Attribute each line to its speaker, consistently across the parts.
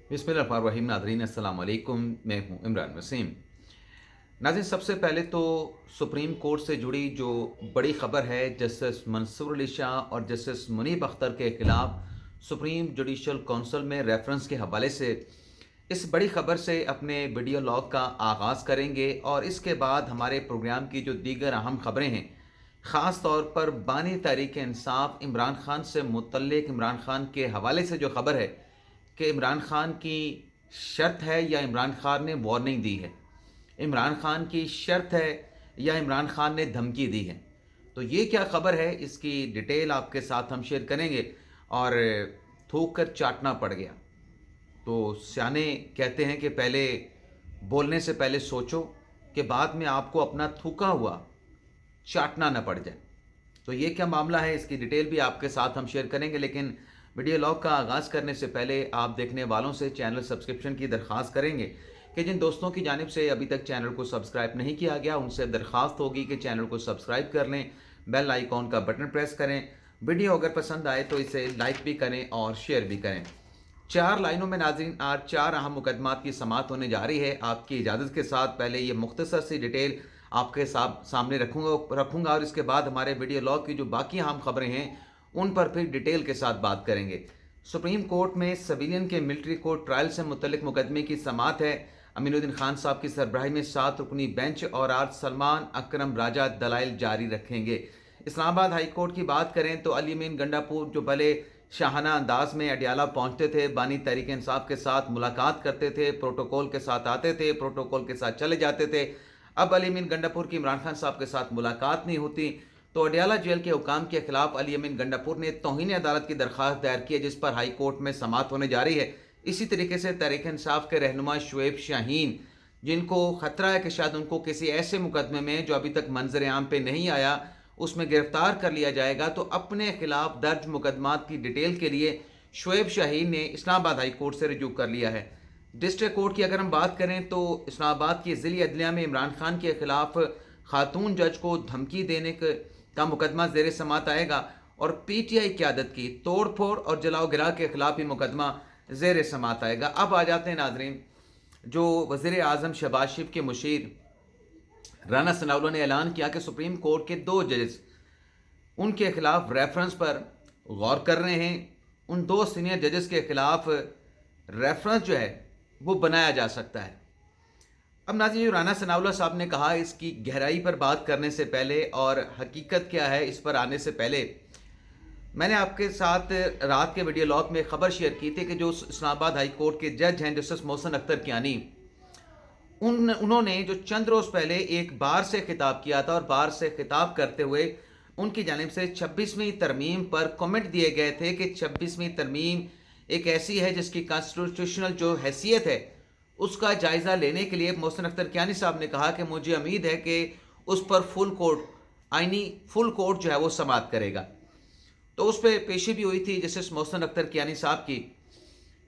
Speaker 1: बिस्मिल्लाहिर्रहमानिर्रहीम। नाज़रीन अस्सलाम वालेकुम, मैं हूँ इमरान वसीम। नाज़रीन, सबसे पहले तो सुप्रीम कोर्ट से जुड़ी जो बड़ी ख़बर है, जस्टिस मंसूर अली शाह और जस्टिस मुनीब अख्तर के ख़िलाफ़ सुप्रीम जुडिशल काउंसिल में रेफरेंस के हवाले से इस बड़ी ख़बर से अपने वीडियो लॉग का आगाज़ करेंगे और इसके बाद हमारे प्रोग्राम की जो दीगर अहम ख़बरें हैं, ख़ास तौर पर बानी तहरीक इंसाफ इमरान खान से मुतल्लिक़ इमरान खान के हवाले से जो ख़बर है कि इमरान खान की शर्त है या इमरान खान ने वार्निंग दी है, इमरान खान की शर्त है या इमरान खान ने धमकी दी है। तो ये क्या ख़बर है, इसकी डिटेल आपके साथ हम शेयर करेंगे। और थूक कर चाटना पड़ गया। तो सियाने कहते हैं कि पहले बोलने से पहले सोचो कि बाद में आपको अपना थूका हुआ चाटना न पड़ जाए। तो ये क्या मामला है, इसकी डिटेल भी आपके साथ हम शेयर करेंगे। लेकिन वीडियो लॉग का आगाज़ करने से पहले आप देखने वालों से चैनल सब्सक्रिप्शन की दरख्वास्त करेंगे कि जिन दोस्तों की जानिब से अभी तक चैनल को सब्सक्राइब नहीं किया गया, उनसे दरख्वास्त होगी कि चैनल को सब्सक्राइब कर लें, बेल आइकॉन का बटन प्रेस करें। वीडियो अगर पसंद आए तो इसे लाइक भी करें और शेयर भी करें। 4 लाइनों में नाज़रीन आज 4 अहम मुकदमात की समाअत होने जा रही है। आपकी इजाज़त के साथ पहले ये मुख्तसर सी डिटेल आपके सामने रखूँगा और इसके बाद हमारे वीडियो लॉग की जो बाकी अहम खबरें हैं उन पर फिर डिटेल के साथ बात करेंगे। सुप्रीम कोर्ट में सिविलियन के मिलिट्री कोर्ट ट्रायल से मुतल्लिक मुकदमे की समाअत है। अमीनुद्दीन खान साहब की सरबराही में 7 रुकनी बेंच और आज सलमान अकरम राजा दलाइल जारी रखेंगे। इस्लामाबाद हाई कोर्ट की बात करें तो अली अमीन गंडापुर जो भले शाहाना अंदाज में अडियाला पहुंचते थे, बानी तहरीक इंसाफ के साथ मुलाकात करते थे, प्रोटोकॉल के साथ आते थे, प्रोटोकॉल के साथ चले जाते थे। अब अली अमीन गंडापुर की इमरान खान साहब के साथ मुलाकात नहीं होती, तो अडियाला जेल के हुकाम के खिलाफ अली अमीन गंडापुर ने तौहीन अदालत की दरख्वास्त दायर की है, जिस पर हाई कोर्ट में समाअत होने जा रही है। इसी तरीके से तहरीक इंसाफ के रहनुमा शुएब शाहीन, जिनको खतरा है कि शायद उनको किसी ऐसे मुकदमे में जो अभी तक मंजर आम पे नहीं आया उसमें गिरफ्तार कर लिया जाएगा, तो अपने खिलाफ दर्ज मुकदमात की डिटेल के लिए शुएब शाहीन ने इस्लामाबाद हाई कोर्ट से रिजू कर लिया है। डिस्ट्रिक्ट कोर्ट की अगर हम बात करें तो इस्लामाबाद की ज़िली अदलिया में इमरान खान के खिलाफ खातून जज को धमकी देने का मुकदमा ज़ेर समाअत आएगा और पीटीआई क़यादत की तोड़ फोड़ और जलाओ गिरा के खिलाफ ही मुकदमा ज़ेर समाअत आएगा। अब आ जाते हैं नाजरीन, जो वज़ीर आज़म शहबाज शरीफ के मुशीर राना सनाउल्लाह ने ऐलान किया कि सुप्रीम कोर्ट के 2 जजेस उनके खिलाफ रेफरेंस पर गौर कर रहे हैं। उन 2 सीनियर जजेस के खिलाफ रेफरेंस जो है वो बनाया जा सकता है। अब नाज़रीन, जो राना सनाउल्लाह साहब ने कहा, इसकी गहराई पर बात करने से पहले और हकीकत क्या है इस पर आने से पहले मैंने आपके साथ रात के वीडियो लॉग में खबर शेयर की थी कि जो इस्लामाबाद हाई कोर्ट के जज हैं जस्टिस मोहसिन अख्तर कियानी, उन्होंने जो चंद रोज़ पहले एक बार से खिताब किया था और बार से खिताब करते हुए उनकी जानिब से 26वीं तरमीम पर कमेंट दिए गए थे कि 26वीं तरमीम एक ऐसी है जिसकी कॉन्स्टिट्यूशनल जो हैसियत है उसका जायज़ा लेने के लिए मोहसिन अख्तर कियानी साहब ने कहा कि मुझे उम्मीद है कि उस पर फुल कोर्ट जो है वो समाअत करेगा। तो उस पर पेशी भी हुई थी जस्टिस मोहसिन अख्तर कियानी साहब की।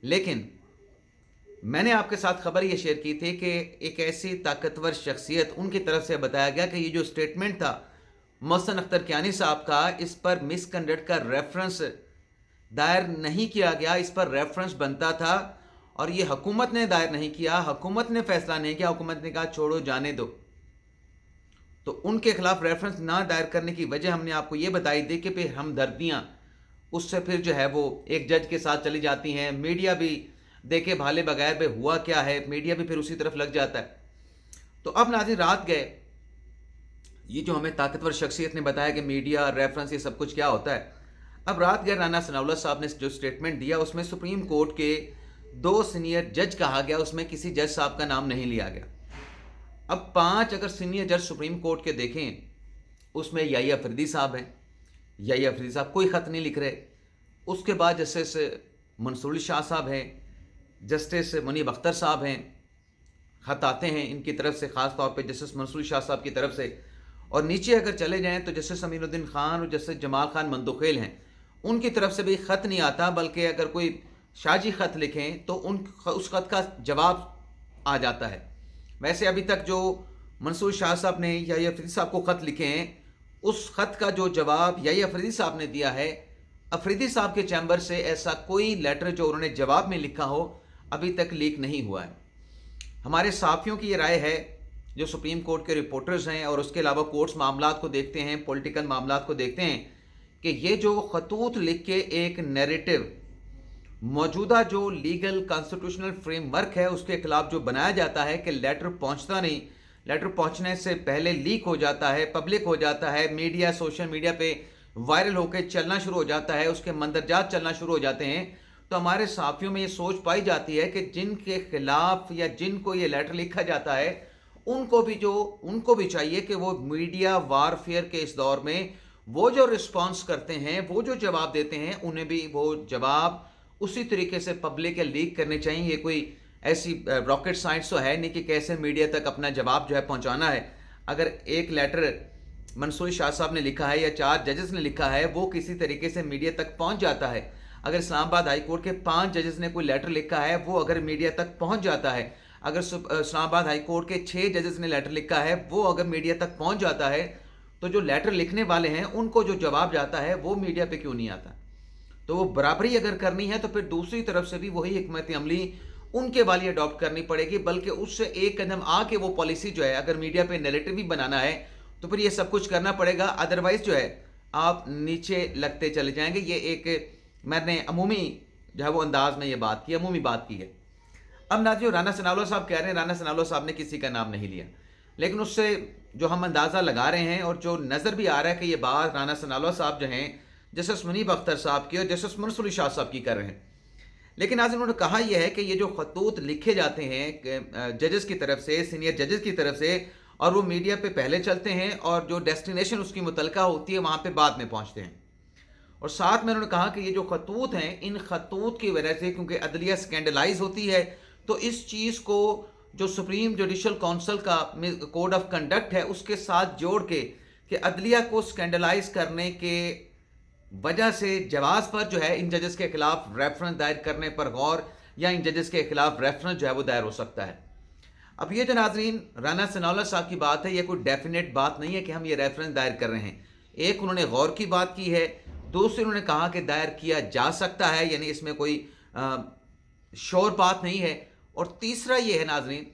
Speaker 1: लेकिन मैंने आपके साथ खबर ये शेयर की थी कि एक ऐसी ताकतवर शख्सियत उनकी तरफ से बताया गया कि ये जो स्टेटमेंट था मोहसिन अख्तर कियानी साहब का, इस पर मिसकंडक्ट का रेफरेंस दायर नहीं किया गया, इस पर रेफरेंस बनता था और ये हुकूमत ने दायर नहीं किया, हुकूमत ने फैसला नहीं किया, हुकूमत ने कहा छोड़ो जाने दो। तो उनके खिलाफ रेफरेंस ना दायर करने की वजह हमने आपको ये बताई थी कि फिर हमदर्दियाँ उससे फिर जो है वो एक जज के साथ चली जाती हैं। मीडिया भी देखे भाले बगैर बे हुआ क्या है, मीडिया भी फिर उसी तरफ लग जाता है। तो अब नाज़रीन, रात गए, ये जो हमें ताकतवर शख्सियत ने बताया कि मीडिया रेफरेंस ये सब कुछ क्या होता है। अब रात गए राना सनाउल्लाह साहब ने जो स्टेटमेंट दिया उसमें सुप्रीम कोर्ट के 2 सीनियर जज कहा गया, उसमें किसी जज साहब का नाम नहीं लिया गया। अब 5 अगर सीनियर जज सुप्रीम कोर्ट के देखें उसमें याहिया अफरीदी साहब हैं, याहिया अफरीदी साहब कोई ख़त नहीं लिख रहे। उसके बाद जस्टिस मंसूर अली शाह साहब हैं, जस्टिस मुनीब अख्तर साहब हैं, ख़त आते हैं इनकी तरफ से, ख़ास तौर पे जस्टिस मंसूर अली शाह साहब की तरफ से। और नीचे अगर चले जाएँ तो जस्टिस अमीनुद्दीन खान और जस्टिस जमाल खान मंदुखेल हैं, उनकी तरफ से भी ख़त नहीं आता, बल्कि अगर कोई शाजी ख़त लिखें तो उस ख़त का जवाब आ जाता है। वैसे अभी तक जो मंसूर शाह साहब ने याहिया अफरीदी साहब को ख़त लिखे हैं, उस ख़त का जो जवाब याहिया अफरीदी साहब ने दिया है, अफरीदी साहब के चैम्बर से ऐसा कोई लेटर जो उन्होंने जवाब में लिखा हो अभी तक लीक नहीं हुआ है। हमारे साथियों की ये राय है जो सुप्रीम कोर्ट के रिपोर्टर्स हैं और उसके अलावा कोर्ट्स मामलात को देखते हैं, पॉलिटिकल मामलात को देखते हैं, कि ये जो खतूत लिख के एक नैरेटिव मौजूदा जो लीगल कॉन्स्टिट्यूशनल फ्रेमवर्क है उसके खिलाफ जो बनाया जाता है कि लेटर पहुंचता नहीं, लेटर पहुंचने से पहले लीक हो जाता है, पब्लिक हो जाता है, मीडिया सोशल मीडिया पे वायरल होकर चलना शुरू हो जाता है, उसके मंदरजात चलना शुरू हो जाते हैं, तो हमारे साथियों में ये सोच पाई जाती है कि जिनके खिलाफ या जिनको ये लेटर लिखा जाता है उनको भी चाहिए कि वो मीडिया वारफेयर के इस दौर में वो जो रिस्पॉन्स करते हैं, वो जो जवाब देते हैं, उन्हें भी वो जवाब उसी तरीके से पब्लिक या लीक करने चाहिए। ये कोई ऐसी रॉकेट साइंस तो है नहीं कि कैसे मीडिया तक अपना जवाब जो है पहुंचाना है। अगर एक लेटर मंसूर शाह साहब ने लिखा है या 4 जजेस ने लिखा है, वो किसी तरीके से मीडिया तक पहुंच जाता है। अगर इस्लामाबाद हाई कोर्ट के 5 जजेस ने कोई लेटर लिखा है, वो अगर मीडिया तक पहुंच जाता है, अगर इस्लामाबाद हाई कोर्ट के 6 जजेस ने लेटर लिखा है, वो अगर मीडिया तक पहुंच जाता है, तो जो लेटर लिखने वाले हैं उनको जो जवाब जाता है वो मीडिया पे क्यों नहीं आता? तो वो बराबरी अगर करनी है तो फिर दूसरी तरफ से भी वही हिकमत अमली उनके वाली अडॉप्ट करनी पड़ेगी, बल्कि उससे एक कदम आके वो पॉलिसी जो है, अगर मीडिया पे नैरेटिव भी बनाना है तो फिर ये सब कुछ करना पड़ेगा, अदरवाइज जो है आप नीचे लगते चले जाएंगे। ये एक मैंने अमूमी जो है वो अंदाज में ये बात की, अमूमी बात की है। अब नाज़रीन, राना सनाउल्लाह साहब कह रहे हैं, राना सनाउल्लाह साहब ने किसी का नाम नहीं लिया, लेकिन उससे जो हम अंदाज़ा लगा रहे हैं और जो नज़र भी आ रहा है कि ये बात राना सनाउल्लाह साहब जो हैं जस्टिस मुनीब अख्तर साहब की और जस्टिस मंसूर शाह साहब की कर रहे हैं। लेकिन आज उन्होंने कहा यह है कि ये जो खतूत लिखे जाते हैं जजेस की तरफ से, सीनियर जजेस की तरफ से, और वो मीडिया पे पहले चलते हैं और जो डेस्टिनेशन उसकी मुतलका होती है वहाँ पे बाद में पहुँचते हैं। और साथ में उन्होंने कहा कि ये जो खतूत हैं, इन खतूत की वजह से क्योंकि अदलिया स्कैंडलाइज होती है, तो इस चीज़ को जो सुप्रीम जुडिशल काउंसिल का कोड ऑफ कंडक्ट है उसके साथ जोड़ के कि अदलिया को स्कैंडलाइज करने के वजह से जवाज़ पर जो है इन जजेस के खिलाफ रेफरेंस दायर करने पर गौर, या इन जजेस के खिलाफ रेफरेंस जो है वो दायर हो सकता है। अब ये जो नाजरीन राना सनाउल्लाह साहब की बात है, ये कोई डेफिनेट बात नहीं है कि हम ये रेफरेंस दायर कर रहे हैं। एक उन्होंने गौर की बात की है, दूसरी उन्होंने कहा कि दायर किया जा सकता है, यानी इसमें कोई श्योर बात नहीं है। और तीसरा ये है नाजरीन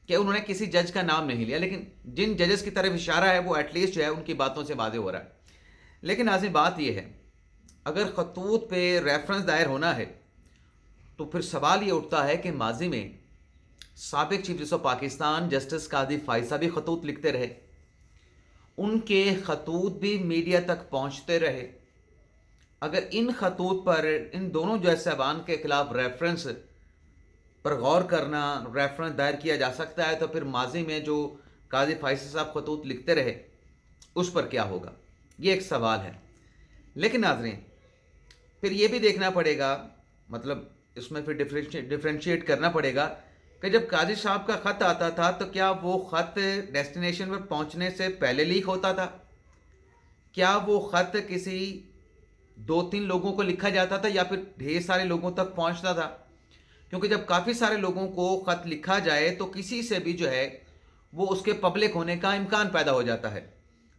Speaker 1: कि उन्होंने किसी जज का नाम नहीं लिया, लेकिन जिन जजेस की तरफ इशारा है वो एटलीस्ट जो है उनकी बातों से वाज़ेह हो रहा है। लेकिन नाजरीन बात ये है, अगर खतूत पे रेफरेंस दायर होना है तो फिर सवाल ये उठता है कि माजी में साबिक chief justice of Pakistan justice Qazi Faez Isa भी खतूत लिखते रहे, उनके खतूत भी मीडिया तक पहुंचते रहे। अगर इन खतूत पर इन दोनों जो साहबान के खिलाफ रेफरेंस पर गौर करना, रेफरेंस दायर किया जा सकता है, तो फिर माजी में जो कादी फायसा साहब खतूत लिखते रहे उस पर क्या होगा, ये एक सवाल है। लेकिन नाज़रीन फिर ये भी देखना पड़ेगा, मतलब इसमें फिर डिफ्रेंशिएट करना पड़ेगा कि जब काजी साहब का ख़त आता था तो क्या वो ख़त डेस्टिनेशन पर पहुंचने से पहले लीक होता था? क्या वो ख़त किसी 2-3 लोगों को लिखा जाता था या फिर ढेर सारे लोगों तक पहुंचता था? क्योंकि जब काफ़ी सारे लोगों को ख़त लिखा जाए तो किसी से भी जो है वो उसके पब्लिक होने का इम्कान पैदा हो जाता है।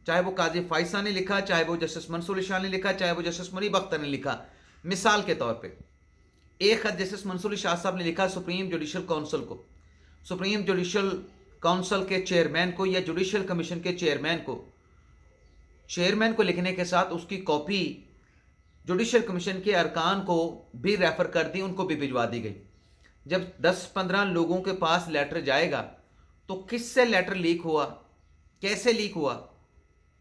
Speaker 1: चाहे वो काजी फायसा ने लिखा, चाहे वो जस्टिस मंसूर शाह ने लिखा, चाहे वो जस्टिस मुनीब अख्तर ने लिखा। मिसाल के तौर पे एक खत जस्टिस मंसूर शाह साहब ने लिखा सुप्रीम जुडिशल काउंसिल को, सुप्रीम जुडिशल काउंसिल के चेयरमैन को या जुडिशल कमीशन के चेयरमैन को लिखने के साथ उसकी कॉपी जुडिशल कमीशन के अरकान को भी रेफर कर दी, उनको भी भिजवा दी गई। जब 10-15 लोगों के पास लेटर जाएगा तो किससे लेटर लीक हुआ, कैसे लीक हुआ,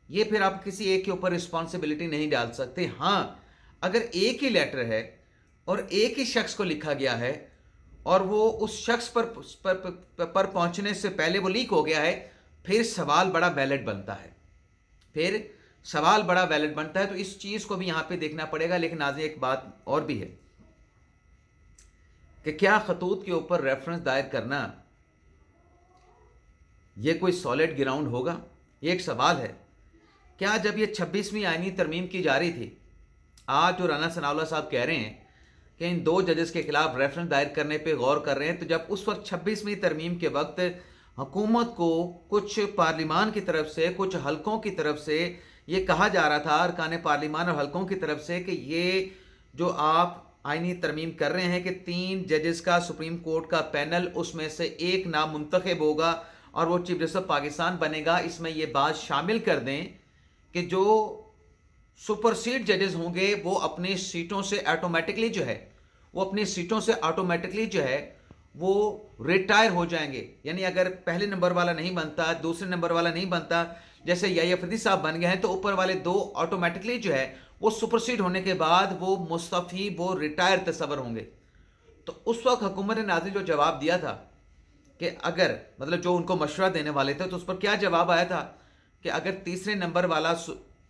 Speaker 1: ये फिर आप किसी एक के ऊपर रिस्पॉन्सिबिलिटी नहीं डाल सकते। हाँ, अगर एक ही लेटर है और एक ही शख्स को लिखा गया है और वो उस शख्स पर पहुंचने से पहले वो लीक हो गया है, फिर सवाल बड़ा वैलिड बनता है, तो इस चीज़ को भी यहाँ पे देखना पड़ेगा। लेकिन आज एक बात और भी है कि क्या खतूत के ऊपर रेफरेंस दायर करना ये कोई सॉलिड ग्राउंड होगा, ये एक सवाल है। क्या जब ये 26वीं आईनी तरमीम की जा रही थी, आज जो राना सनाउल्लाह साहब कह रहे हैं कि इन 2 जजेस के खिलाफ रेफरेंस दायर करने पे गौर कर रहे हैं, तो जब उस वक्त 26वीं तरमीम के वक्त हुकूमत को कुछ पार्लिमान की तरफ से, कुछ हलकों की तरफ से ये कहा जा रहा था, अरकान पार्लिमान और हलकों की तरफ से, कि ये जो आप आईनी तरमीम कर रहे हैं कि 3 जजेस का सुप्रीम कोर्ट का पैनल, उसमें से एक नाम मुंतखब होगा और वो चीफ जस्टिस ऑफ पाकिस्तान बनेगा। इसमें ये बात शामिल कर दें कि जो सुपरसीड जजेस होंगे वो अपनी सीटों से ऑटोमेटिकली जो है वो रिटायर हो जाएंगे। यानी अगर पहले नंबर वाला नहीं बनता, दूसरे नंबर वाला नहीं बनता, जैसे याहिया अफरीदी साहब बन गए हैं, तो ऊपर वाले 2 ऑटोमेटिकली जो है वो सुपरसीड होने के बाद वो मुस्तफ़ी, वो रिटायर तस्वर होंगे। तो उस वक्त हुकूमत ने नाज़िर जो जवाब दिया था कि अगर, मतलब जो उनको मशवरा देने वाले थे, तो उस पर क्या जवाब आया था कि अगर तीसरे नंबर वाला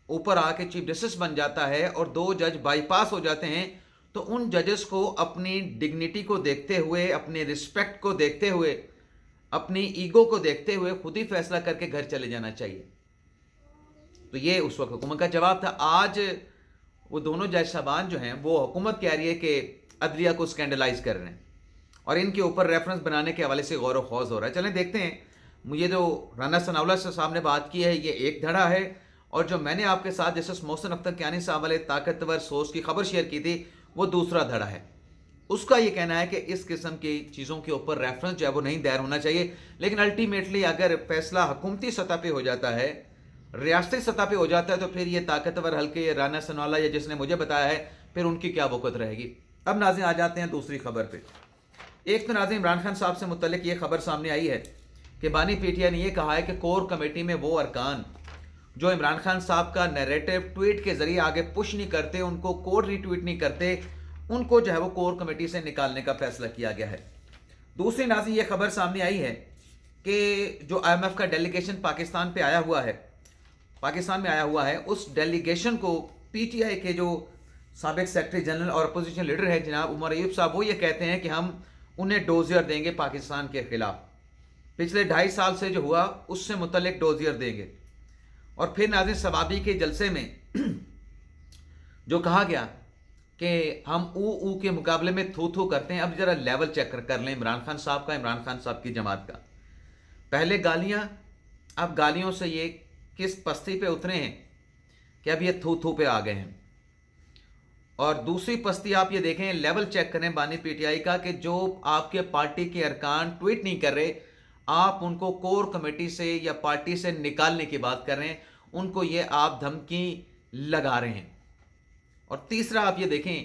Speaker 1: ऊपर आके चीफ जस्टिस बन जाता है और 2 जज बाईपास हो जाते हैं, तो उन जजेस को अपनी डिग्निटी को देखते हुए, अपने रिस्पेक्ट को देखते हुए, अपनी ईगो को देखते हुए खुद ही फैसला करके घर चले जाना चाहिए। तो ये उस वक्त हुकूमत का जवाब था। आज वो दोनों जज साहबान जो हैं वो हुकूमत कह रही है कि अदलिया को स्कैंडलाइज कर रहे हैं और इनके ऊपर रेफरेंस बनाने के हवाले से गौर व खौज हो रहा है। चलें देखते हैं। मुझे जो राना सनाउल्लाह साहब ने बात की है ये एक धड़ा है, और जो मैंने आपके साथ जस्टिस मोहसिन अख्तर कियानी साहब वाले ताकतवर सोच की खबर शेयर की थी वो दूसरा धड़ा है। उसका ये कहना है कि इस किस्म की चीज़ों के ऊपर रेफरेंस जो है वो नहीं दायर होना चाहिए। लेकिन अल्टीमेटली अगर फैसला हुकूमती सतह पे हो जाता है, रियासती सतह पे हो जाता है, तो फिर ये ताकतवर हल्के राना सनाउल्लाह या जिसने मुझे बताया है, फिर उनकी क्या वक़्त रहेगी। अब नाज़रीन आ जाते हैं दूसरी खबर पे। एक तो नाज़रीन इमरान खान साहब से मुतल्लिक ये खबर सामने आई है कि बानी पीटीआई ने यह कहा है कि कोर कमेटी में वो अरकान जो इमरान खान साहब का नैरेटिव ट्वीट के जरिए आगे पुश नहीं करते, उनको कोड रीट्वीट नहीं करते, उनको जो है वो कोर कमेटी से निकालने का फैसला किया गया है। दूसरी नाज़रीन ये खबर सामने आई है कि जो IMF का डेलीगेशन पाकिस्तान में आया हुआ है, उस डेलीगेशन को पीटीआई के जो साबिक सेक्रेटरी जनरल और अपोजिशन लीडर है जनाब उमर अयूब साहब, वो ये कहते हैं कि हम उन्हें डोजियर देंगे पाकिस्तान के खिलाफ। पिछले 2.5 साल से जो हुआ उससे मुतल्लिक डोजियर देंगे। और फिर नाज़रीन सवाबी के जलसे में जो कहा गया कि हम ऊ के मुकाबले में थू करते हैं। अब जरा लेवल चेक कर लें इमरान खान साहब का, इमरान खान साहब की जमात का। पहले गालियां, अब गालियों से ये किस पस्ती पे उतरे हैं कि अब ये थू पे आ गए हैं। और दूसरी पस्ती आप ये देखें, लेवल चेक करें बानी पीटीआई का कि जो आपके पार्टी के अरकान ट्वीट नहीं कर रहे, आप उनको कोर कमेटी से या पार्टी से निकालने की बात कर रहे हैं, उनको ये आप धमकी लगा रहे हैं। और तीसरा आप ये देखें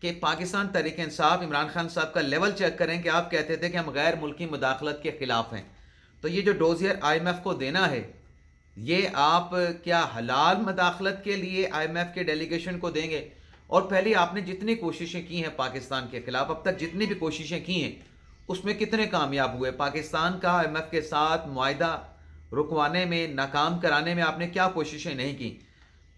Speaker 1: कि पाकिस्तान तहरीक इंसाफ, इमरान खान साहब का लेवल चेक करें कि आप कहते थे कि हम गैर मुल्की मुदाखलत के खिलाफ हैं। तो ये जो डोजियर IMF को देना है, ये आप क्या हलाल मुदाखलत के लिए IMF के डेलीगेशन को देंगे? और पहले आपने जितनी कोशिशें की हैं पाकिस्तान के खिलाफ, अब तक जितनी भी कोशिशें की हैं उसमें कितने कामयाब हुए? पाकिस्तान का IMF के साथ मुआहिदा रुकवाने में, नाकाम कराने में आपने क्या कोशिशें नहीं की?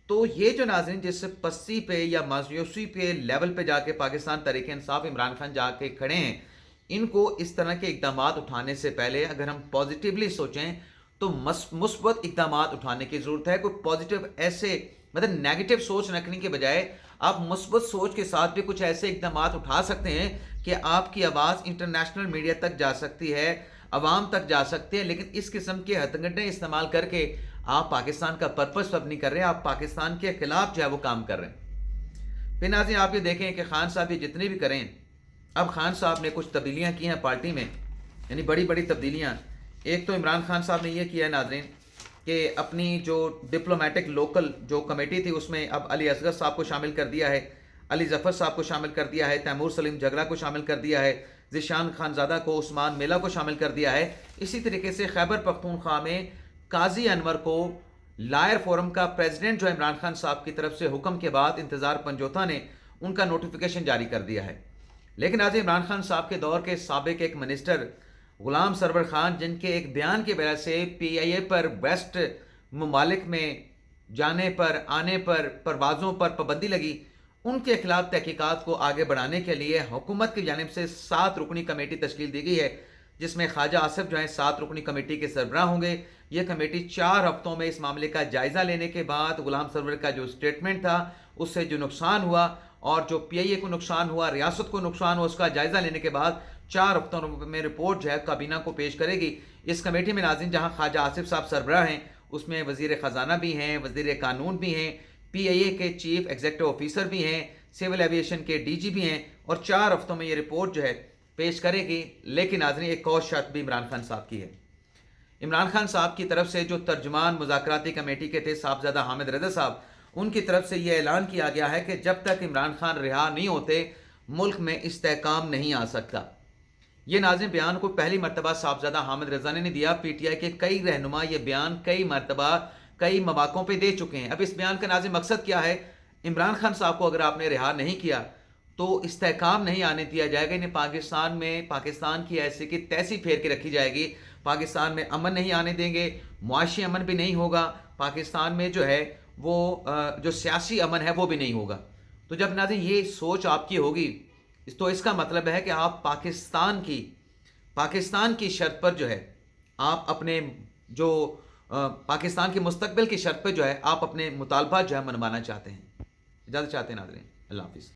Speaker 1: तो ये जो नाज़रीन जिस पस्ती पे या मायूसी पे लेवल पे जाके पाकिस्तान तहरीक इंसाफ इमरान खान जाके खड़े हैं, इनको इस तरह के इक़दाम उठाने से पहले अगर हम पॉजिटिवली सोचें तो मुस्बत इक़दाम उठाने की ज़रूरत है। कोई पॉजिटिव ऐसे मतलब नेगेटिव सोच रखने के बजाय आप मुस्बत सोच के साथ भी कुछ ऐसे इक़दाम उठा सकते हैं कि आपकी आवाज़ इंटरनेशनल मीडिया तक जा सकती है, अवाम तक जा सकती है। लेकिन इस किस्म के हथकंडे इस्तेमाल करके आप पाकिस्तान का पर्पस सब नहीं कर रहे, आप पाकिस्तान के खिलाफ जो है वो काम कर रहे हैं। फिर नाज़रीन आप ये देखें कि खान साहब ये जितने भी करें, अब खान साहब ने कुछ तब्दीलियाँ की हैं पार्टी में, यानी बड़ी बड़ी तब्दीलियाँ। एक तो इमरान खान साहब ने ये किया है नाज़रीन कि अपनी जो डिप्लोमेटिक लोकल जो कमेटी थी उसमें अब अली असगर साहब को शामिल कर दिया है, अली जफ़र साहब को शामिल कर दिया है, तैमूर सलीम झगड़ा को शामिल कर दिया है, ज़ीशान खानज़ादा को, उस्मान मेला को शामिल कर दिया है। इसी तरीके से खैबर पख्तूनख्वा में काजी अनवर को लायर फोरम का प्रेसिडेंट जो इमरान खान साहब की तरफ से हुक्म के बाद इंतज़ार पंजोता ने उनका नोटिफिकेशन जारी कर दिया है। लेकिन आज इमरान खान साहब के दौर के साबिक एक मिनिस्टर गुलाम सरवर खान, जिनके एक बयान की वजह से PIA पर वेस्ट ममालिक में जाने पर, आने पर, परवाज़ों पर पाबंदी लगी, उनके खिलाफ तहकीकात को आगे बढ़ाने के लिए हुकूमत की जानिब से 7 रुकनी कमेटी तश्कील दी गई है, जिसमें ख्वाजा आसिफ जो है 7 रुकनी कमेटी के सरबराह होंगे। ये कमेटी 4 हफ्तों में इस मामले का जायज़ा लेने के बाद गुलाम सरवर का जो स्टेटमेंट था उससे जो नुकसान हुआ और जो PIA को नुकसान हुआ, रियासत को नुकसान हुआ, उसका जायज़ा लेने के बाद 4 हफ्तों में रिपोर्ट जो है काबीना को पेश करेगी। इस कमेटी में नाज़रीन जहाँ ख्वाजा आसिफ साहब सरबराह हैं, उसमें वज़ीर ख़जाना भी हैं, वज़ीर कानून भी हैं, PIA के चीफ एग्जीक्यूटिव ऑफिसर भी हैं, सिविल एविएशन के डीजीपी हैं और 4 हफ्तों में ये रिपोर्ट जो है पेश करेगी। लेकिन नाज़रीन एक और शर्त भी इमरान खान साहब की है। इमरान खान साहब की तरफ से जो तर्जुमान मुज़ाकराती कमेटी के थे साहबजादा हामिद रज़ा साहब, उनकी तरफ से ये ऐलान किया गया है कि जब तक इमरान खान रिहा नहीं होते मुल्क में इस्तेहकाम नहीं आ सकता। ये नाज़रीन बयान को पहली मरतबा साहबजादा हामिद रज़ा ने नहीं दिया, पीटीआई के कई रहनुमा ये बयान कई मरतबा कई मौक़ों पे दे चुके हैं। अब इस बयान का नाज़रीन मकसद क्या है? इमरान खान साहब को अगर आपने रिहा नहीं किया तो इस्तेहकाम नहीं आने दिया जाएगा। इन्हें पाकिस्तान में पाकिस्तान की ऐसी की तैसी फेर के रखी जाएगी। पाकिस्तान में अमन नहीं आने देंगे, मुआशी अमन भी नहीं होगा, पाकिस्तान में जो है वो जो सियासी अमन है वो भी नहीं होगा। तो जब नाज़रीन ये सोच आपकी होगी तो इसका मतलब है कि आप पाकिस्तान की शर्त पर जो है आप अपने जो पाकिस्तान के मुस्तकबिल की शर्त पर जो है आप अपने मुतालबात जो है मनवाना चाहते हैं। इजाज़त चाहते हैं नाज़रीन। अल्लाह हाफ़िज़।